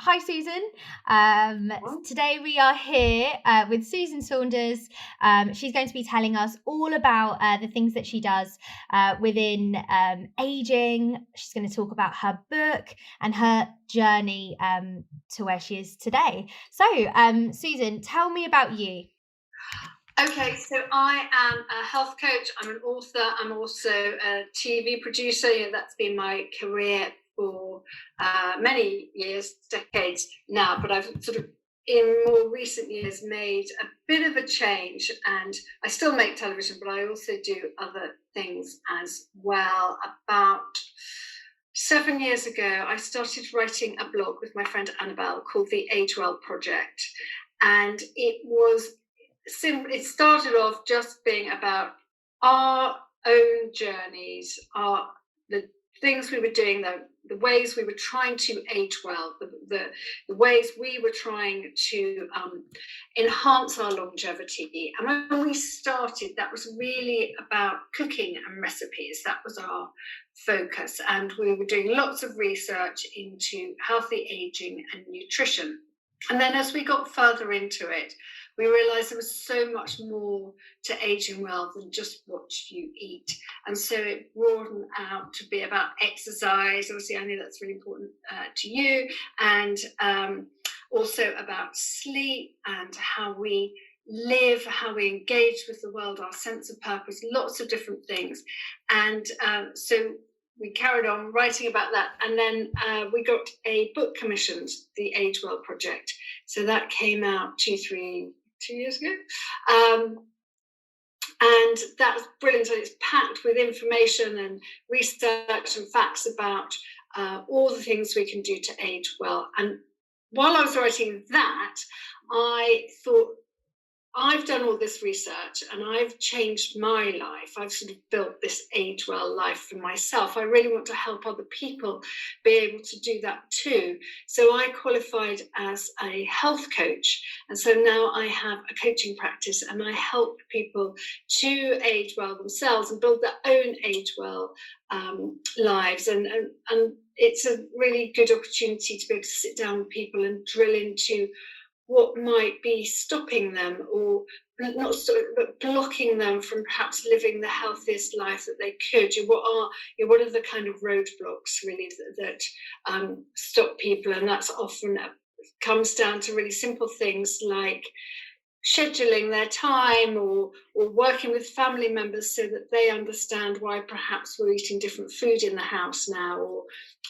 Hi, Susan. Well, Today we are here with Susan Saunders. She's going to be telling us all about the things that she does within aging. She's going to talk about her book and her journey to where she is today. So, Susan, tell me about you. okay, so I am a health coach, I'm an author, I'm also a TV producer. That's been my career for many years, decades now, but I've sort of in more recent years made a bit of a change, and I still make television, but I also do other things as well. About 7 years ago, I started writing a blog with my friend Annabelle called the Age Well Project, and it started off just being about our own journeys, the things we were doing, the ways we were trying to age well, the ways we were trying to enhance our longevity. And when we started, that was really about cooking and recipes. That was our focus. And we were doing lots of research into healthy aging and nutrition. And then as we got further into it, we realized there was so much more to aging well than just what you eat. And so it broadened out to be about exercise. Obviously, I know that's really important to you, and also about sleep and how we live, how we engage with the world, our sense of purpose, lots of different things. And so we carried on writing about that, and then we got a book commissioned, the Age Well Project. So that came out 2 years ago. And that's brilliant. And it's packed with information and research and facts about all the things we can do to age well. And while I was writing that, I thought, I've done all this research and I've changed my life. I've sort of built this age well life for myself. I really want to help other people be able to do that too. So I qualified as a health coach. And so now I have a coaching practice and I help people to age well themselves and build their own age well lives. And it's a really good opportunity to be able to sit down with people and drill into what might be stopping them, or not but blocking them from perhaps living the healthiest life that they could. What are the kind of roadblocks really that stop people? And that's often comes down to really simple things like scheduling their time, or working with family members so that they understand why perhaps we're eating different food in the house now,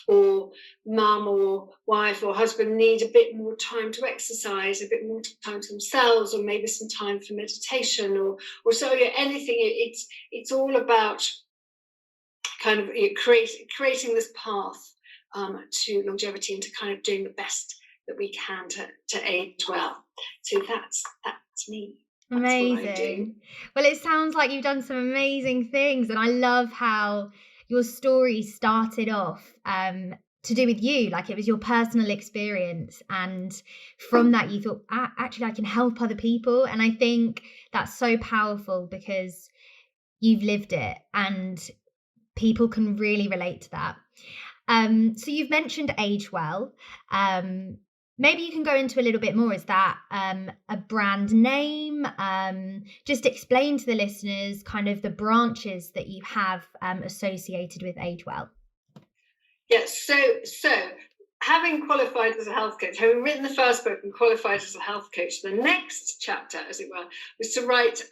or mum or wife or husband need a bit more time to exercise, a bit more time to themselves, or maybe some time for meditation, or so anything. It's all about kind of creating this path to longevity and to kind of doing the best that we can to age well. So that's me. That's what I do. Amazing. Well, it sounds like you've done some amazing things, and I love how your story started off to do with you, like it was your personal experience, and from that you thought, actually, I can help other people, and I think that's so powerful because you've lived it, and people can really relate to that. So you've mentioned Age Well. Maybe you can go into a little bit more. Is that a brand name? Just explain to the listeners kind of the branches that you have associated with Age Well. Yes, so having qualified as a health coach, having written the first book and qualified as a health coach, the next chapter, as it were, was to write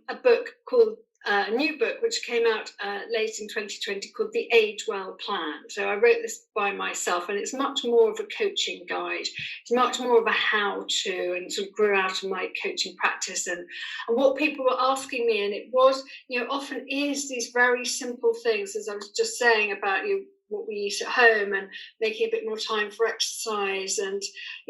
a book called a new book which came out late in 2020 called The Age Well Plan. So I wrote this by myself, and it's much more of a coaching guide. It's much more of a how-to, and sort of grew out of my coaching practice and what people were asking me. And it was, often is these very simple things, as I was just saying about what we eat at home and making a bit more time for exercise. And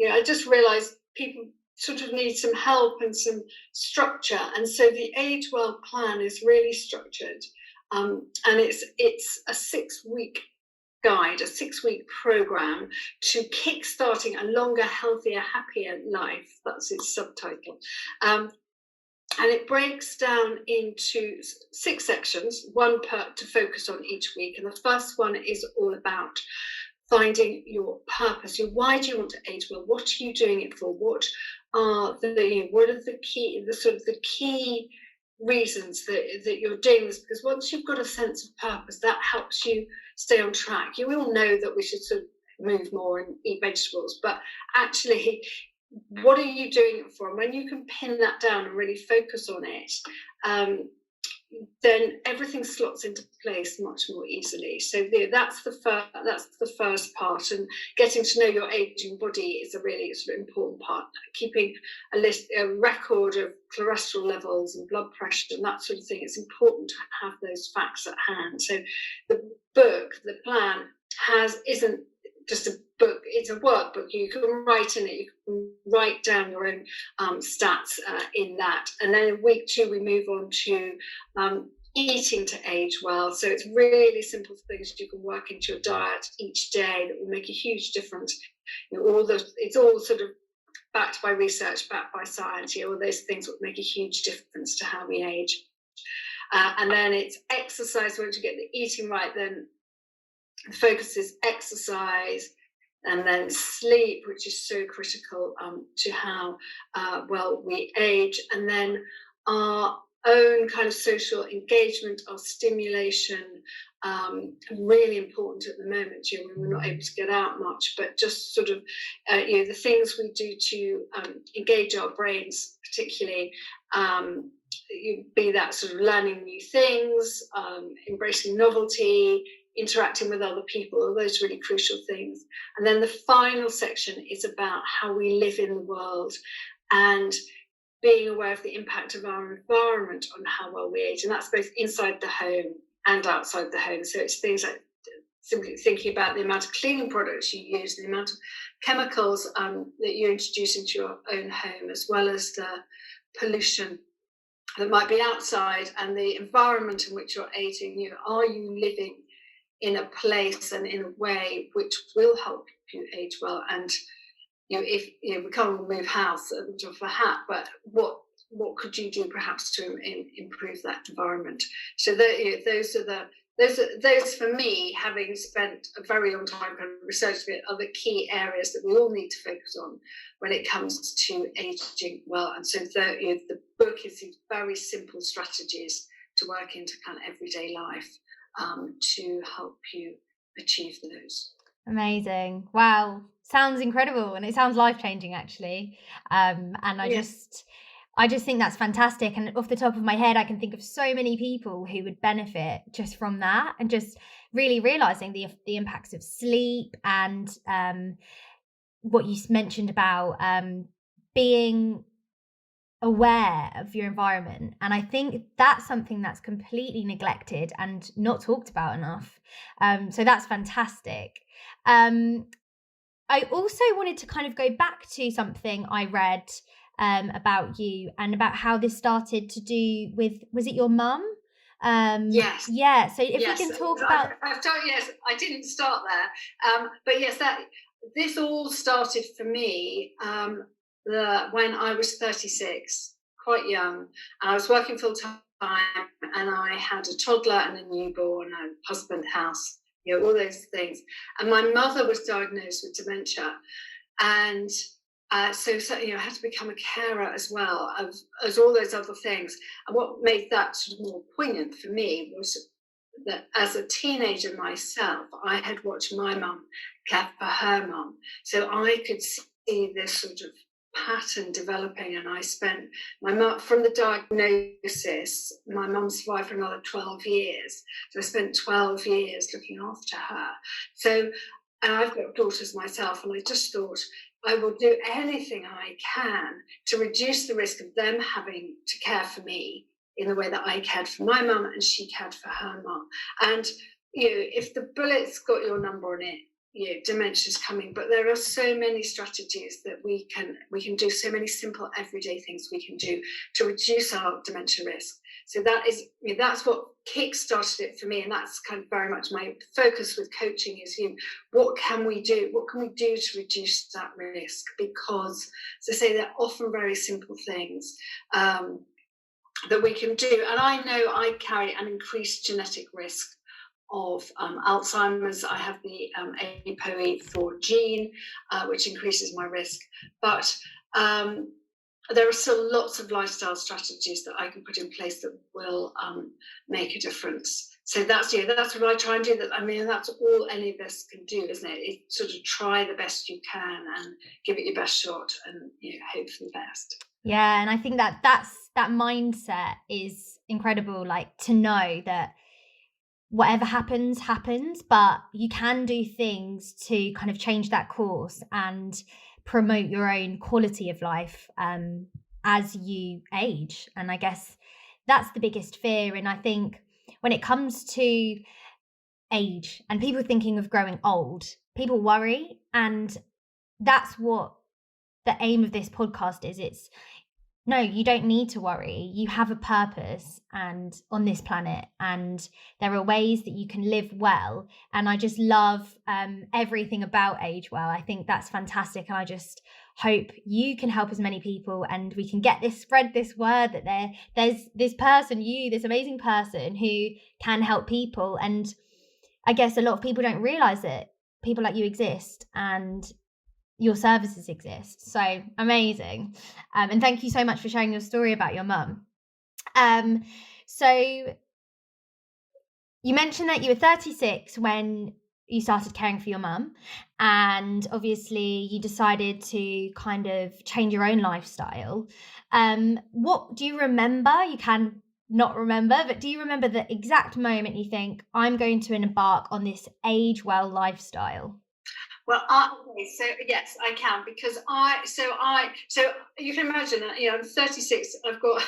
I just realized people sort of need some help and some structure, and so the Age Well Plan is really structured, and it's a 6-week guide, a 6-week program to kickstarting a longer, healthier, happier life. That's its subtitle. And it breaks down into 6 sections, one per to focus on each week. And the first one is all about finding your purpose. Why do you want to age well? What are you doing it for? What are the key reasons that you're doing this? Because once you've got a sense of purpose, that helps you stay on track. You all know that we should sort of move more and eat vegetables, but actually, what are you doing it for? And when you can pin that down and really focus on it, then everything slots into place much more easily. So that's the first part, and getting to know your aging body is a really sort of important part. Keeping a record of cholesterol levels and blood pressure and that sort of thing. It's important to have those facts at hand. So the plan isn't just a book, it's a workbook. You can write in it, you can write down your own stats in that. And then in week 2, we move on to eating to age well. So it's really simple things you can work into your diet each day that will make a huge difference. It's all sort of backed by research, backed by science. All those things will make a huge difference to how we age. And then it's exercise. Once you get the eating right, then the focus is exercise, and then sleep, which is so critical to how well we age, and then our own kind of social engagement, our stimulation, really important at the moment, when we're not able to get out much, but just sort of the things we do to engage our brains, particularly, be that sort of learning new things, embracing novelty, interacting with other people, all those really crucial things. And then the final section is about how we live in the world and being aware of the impact of our environment on how well we age. And that's both inside the home and outside the home. So it's things like simply thinking about the amount of cleaning products you use, the amount of chemicals that you introduce into your own home, as well as the pollution that might be outside and the environment in which you're aging. Are you living in a place and in a way which will help you age well? And if we can't move house off a hat, but what could you do perhaps to improve that environment? So those for me, having spent a very long time kind of researching it, are the key areas that we all need to focus on when it comes to aging well. And so the book is these very simple strategies to work into kind of everyday life to help you achieve those. Amazing. Wow. Sounds incredible, and it sounds life-changing actually. And I just think that's fantastic. And off the top of my head, I can think of so many people who would benefit just from that, and just really realizing the impacts of sleep, and what you mentioned about being aware of your environment. And I think that's something that's completely neglected and not talked about enough. So that's fantastic. I also wanted to kind of go back to something I read about you, and about how this started to do with, was it your mum? Yes. Yeah. So if we can talk about. Yes, I didn't start there, but yes, this all started for me when I was 36, quite young, and I was working full time, and I had a toddler and a newborn, and a husband, house, all those things. And my mother was diagnosed with dementia, and so I had to become a carer as well as all those other things. And what made that sort of more poignant for me was that as a teenager myself, I had watched my mum care for her mum, so I could see this sort of pattern developing. And I spent my mum, from the diagnosis, my mum survived for another 12 years, so I spent 12 years looking after her. So, and I've got daughters myself, and I just thought I will do anything I can to reduce the risk of them having to care for me in the way that I cared for my mum and she cared for her mum. And if the bullet's got your number on it, dementia's coming, but there are so many strategies that we can do, so many simple everyday things we can do to reduce our dementia risk. So that's what kick-started it for me, and that's kind of very much my focus with coaching is what can we do to reduce that risk? Because, as I say, they're often very simple things that we can do. And I know I carry an increased genetic risk Alzheimer's. I have the ApoE4 gene, which increases my risk. But there are still lots of lifestyle strategies that I can put in place that will make a difference. So that's what I try and do. That's all any of us can do, isn't it? It's sort of try the best you can and give it your best shot, and hope for the best. Yeah, and I think that mindset is incredible. Like, to know that whatever happens, but you can do things to kind of change that course and promote your own quality of life as you age. And I guess that's the biggest fear. And I think when it comes to age and people thinking of growing old, people worry. And that's what the aim of this podcast is. It's, no, you don't need to worry. You have a purpose and on this planet, and there are ways that you can live well. And I just love everything about Age Well. I think that's fantastic. And I just hope you can help as many people, and we can spread this word that there's this person, this amazing person who can help people. And I guess a lot of people don't realize that people like you exist and your services exist. So amazing. And thank you so much for sharing your story about your mum. So you mentioned that you were 36 when you started caring for your mum, and obviously you decided to kind of change your own lifestyle. What do you remember? You can not remember, but do you remember the exact moment you think, I'm going to embark on this Age Well lifestyle? Well, so yes, I can, because so you can imagine that, I'm 36. I've got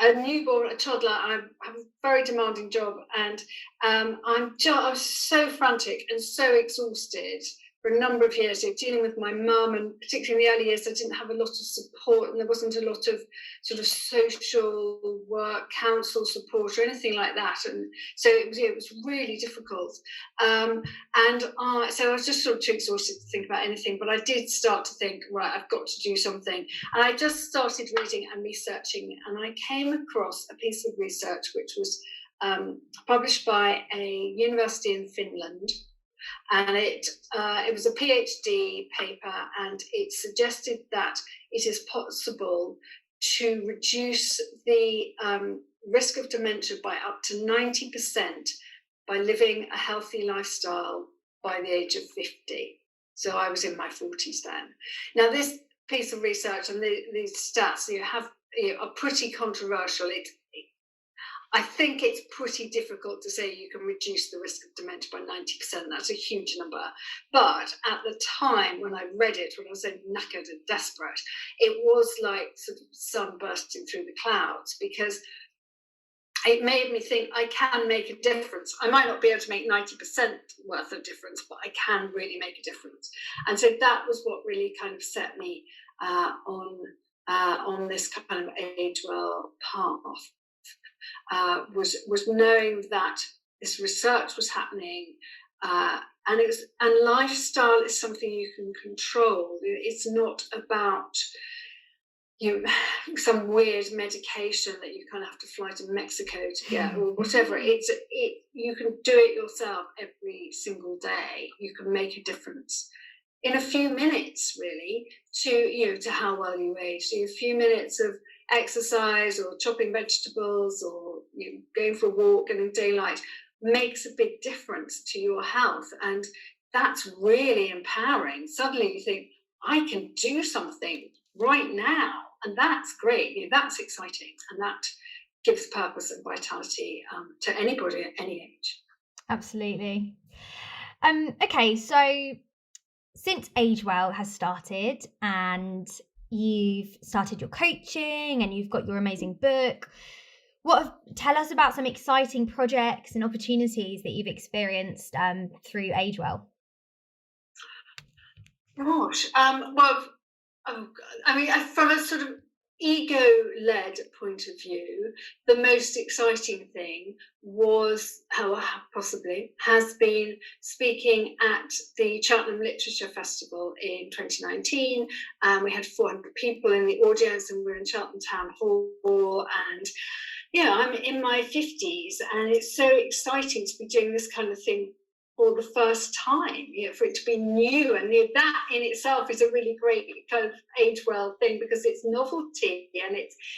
a newborn, a toddler. I have a very demanding job, and I was so frantic and so exhausted for a number of years, dealing with my mum, and particularly in the early years, I didn't have a lot of support, and there wasn't a lot of sort of social work, counsel support, or anything like that, and so it was really difficult. So I was just sort of too exhausted to think about anything, but I did start to think, right, I've got to do something, and I just started reading and researching, and I came across a piece of research which was published by a university in Finland. And it was a PhD paper, and it suggested that it is possible to reduce the risk of dementia by up to 90% by living a healthy lifestyle by the age of 50. So I was in my 40s then. Now, this piece of research and these stats are pretty controversial. I think it's pretty difficult to say you can reduce the risk of dementia by 90%. That's a huge number. But at the time when I read it, when I was so knackered and desperate, it was like sort of sun bursting through the clouds, because it made me think I can make a difference. I might not be able to make 90% worth of difference, but I can really make a difference. And so that was what really kind of set me on this kind of Age Well path. Was knowing that this research was happening, and lifestyle is something you can control. It's not about some weird medication that you kind of have to fly to Mexico to get, or whatever. You can do it yourself every single day. You can make a difference in a few minutes, really, to how well you age. So a few minutes of exercise, or chopping vegetables, or going for a walk in daylight makes a big difference to your health, and that's really empowering. Suddenly you think, I can do something right now, and that's great. That's exciting, and that gives purpose and vitality to anybody at any age. Absolutely. Okay, so since Age Well has started, and you've started your coaching, and you've got your amazing book, tell us about some exciting projects and opportunities that you've experienced through Age Well. Gosh, from a sort of ego-led point of view, the most exciting thing was, possibly, has been speaking at the Cheltenham Literature Festival in 2019. We had 400 people in the audience, and we're in Cheltenham Town Hall. And I'm in my 50s, and it's so exciting to be doing this kind of thing for the first time, for it to be new. And that in itself is a really great kind of age well thing, because it's novelty and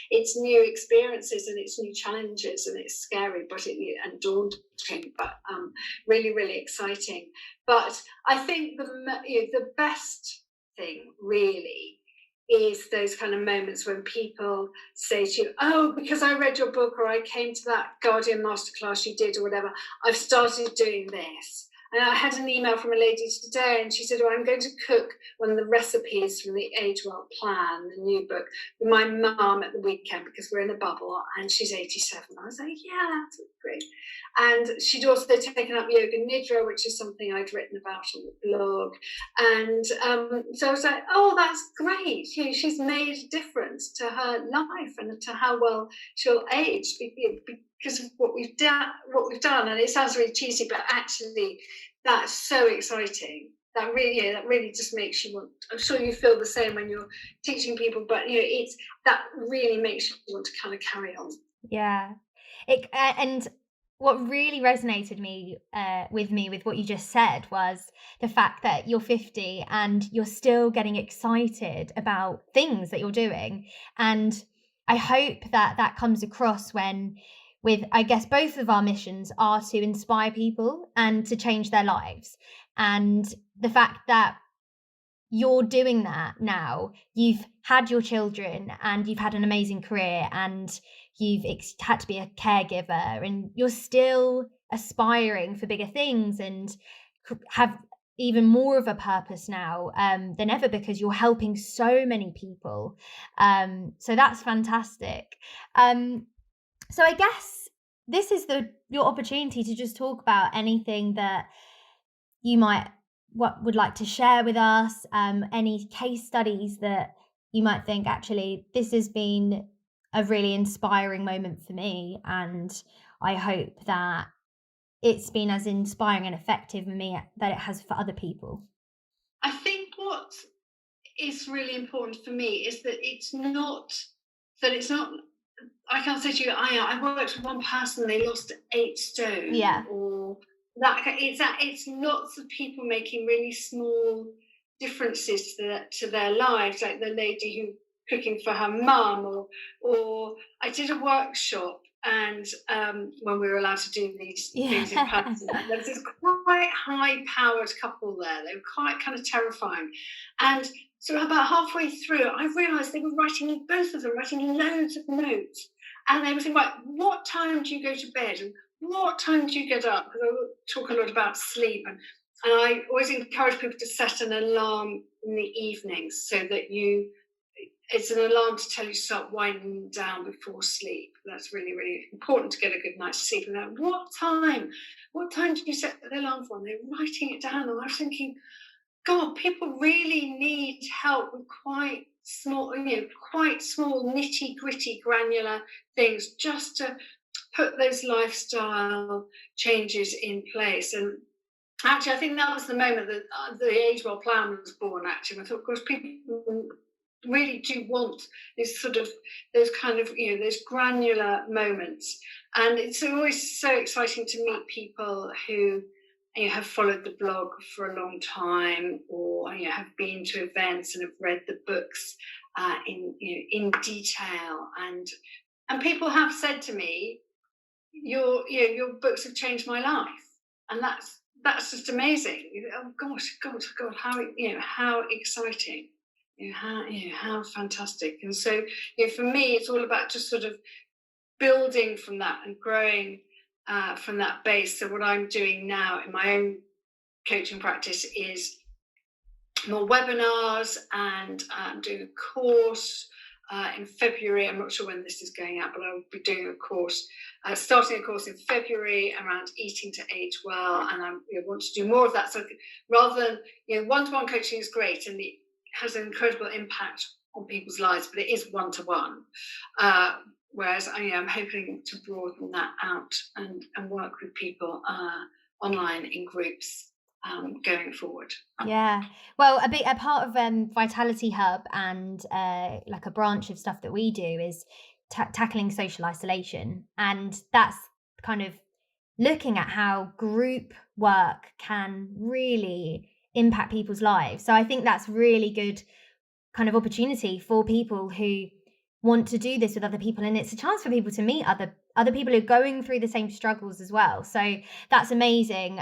it's new experiences and it's new challenges, and it's scary and daunting, but really, really exciting. But I think the best thing really is those kind of moments when people say to you, oh, because I read your book, or I came to that Guardian masterclass you did, or whatever, I've started doing this. And I had an email from a lady today, and she said, I'm going to cook one of the recipes from the Age Well Plan, the new book, with my mum at the weekend, because we're in a bubble, and she's 87. I was like, yeah, that's great. And she'd also taken up Yoga Nidra, which is something I'd written about on the blog. And so I was like, oh, that's great. She's made a difference to her life and to how well she'll age because of what we've done. And it sounds really cheesy, but actually that's so exciting. That really just makes you want. I'm sure you feel the same when you're teaching people, but that really makes you want to kind of carry on. Yeah, and what really resonated with what you just said was the fact that you're 50 and you're still getting excited about things that you're doing. And I hope that comes across with, I guess, both of our missions are to inspire people and to change their lives. And the fact that you're doing that now, you've had your children and you've had an amazing career and you've had to be a caregiver, and you're still aspiring for bigger things and have even more of a purpose now than ever, because you're helping so many people. So that's fantastic. So I guess this is your opportunity to just talk about anything that you would like to share with us, any case studies that you might think, actually, this has been a really inspiring moment for me, and I hope that it's been as inspiring and effective for me that it has for other people. I think what is really important for me is that it's not, I can't say to you, I worked with one person, they lost 8 stone. Yeah. Or it's lots of people making really small differences to their lives, like the lady who cooking for her mum, or I did a workshop, and when we were allowed to do these things in person, there was this quite high-powered couple there. They were quite kind of terrifying, and so about halfway through, I realised they were both of them writing loads of notes, and they were saying, right, what time do you go to bed, and what time do you get up? Because I talk a lot about sleep, and I always encourage people to set an alarm in the evenings, so that it's an alarm to tell you to start winding down before sleep. That's really, really important to get a good night's sleep. And then, what time do you set the alarm for? And they're writing it down, and I was thinking, God, people really need help with quite small, nitty gritty, granular things, just to put those lifestyle changes in place. And actually, I think that was the moment that the Age Well Plan was born. Actually, I thought, of course, people really do want this sort of those kind of those granular moments, and it's always so exciting to meet people who have followed the blog for a long time, or have been to events and have read the books in detail, and people have said to me, your books have changed my life, and that's just amazing. Oh gosh, God, how exciting. How fantastic. And so for me, it's all about just sort of building from that and growing from that base. So what I'm doing now in my own coaching practice is more webinars, and I'm doing a course in February. I'm not sure when this is going out, but I'll be doing a course, starting a course in February around eating to age well, and I want to do more of that. So rather than one-to-one coaching is great, and has an incredible impact on people's lives, but it is one-to-one. Whereas I'm hoping to broaden that out and work with people online in groups going forward. Yeah. Well, a part of Vitality Hub and like a branch of stuff that we do is tackling social isolation, and that's kind of looking at how group work can really impact people's lives. So I think that's really good kind of opportunity for people who want to do this with other people, and it's a chance for people to meet other people who are going through the same struggles as well. So that's amazing.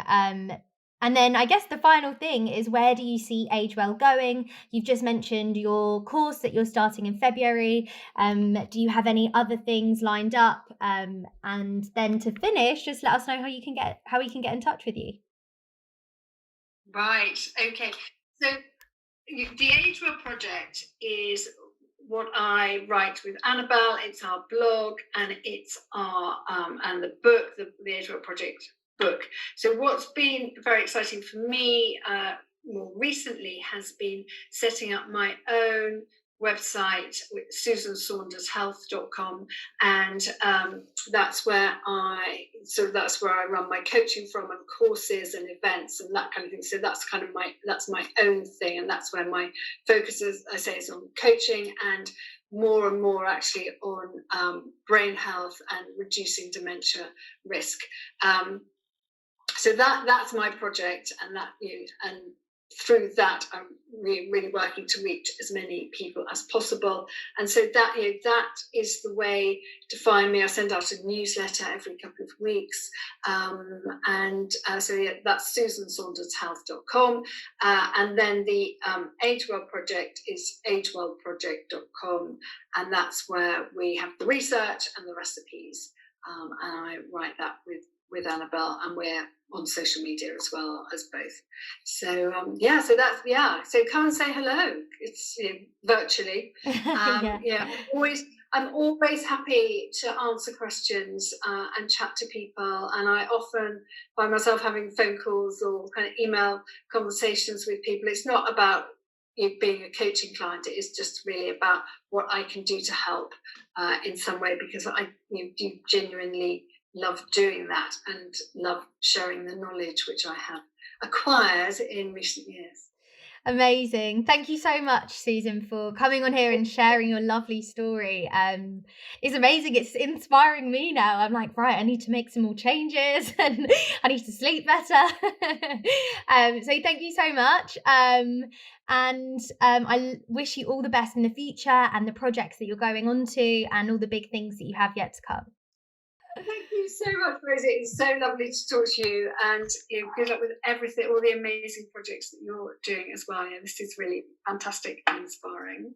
And then I guess the final thing is, where do you see Age Well going? You've just mentioned your course that you're starting in February. Do you have any other things lined up? And then to finish, just let us know how we can get in touch with you. Right. Okay. So the Age Well project is what I write with Annabelle. It's our blog, and it's our and the book, the Age Well project book. So what's been very exciting for me more recently has been setting up my own website with susansaundershealth.com, and that's where I run my coaching from, and courses and events and that kind of thing. So that's kind of my own thing, and that's where my focus is, I say, is on coaching, and more actually on brain health and reducing dementia risk. So that's my project, and and through that I'm really working to reach as many people as possible. And so that is the way to find me. I send out a newsletter every couple of weeks, that's susansaundershealth.com, and then the Age Well project is agewellproject.com, and that's where we have the research and the recipes, and I write that with Annabelle, and we're on social media as well as both. So so come and say hello. It's virtually. Yeah. I'm always happy to answer questions and chat to people, and I often find myself having phone calls or kind of email conversations with people. It's not about being a coaching client. It is just really about what I can do to help in some way, because I do genuinely love doing that and love sharing the knowledge which I have acquired in recent years. Amazing. Thank you so much, Susan, for coming on here and sharing your lovely story. It's amazing. It's inspiring me now. I'm like, right, I need to make some more changes and I need to sleep better. So thank you so much. I wish you all the best in the future and the projects that you're going on to and all the big things that you have yet to come. Thank you so much, Rosie. It's so lovely to talk to you, and good luck with everything, all the amazing projects that you're doing as well. This is really fantastic and inspiring.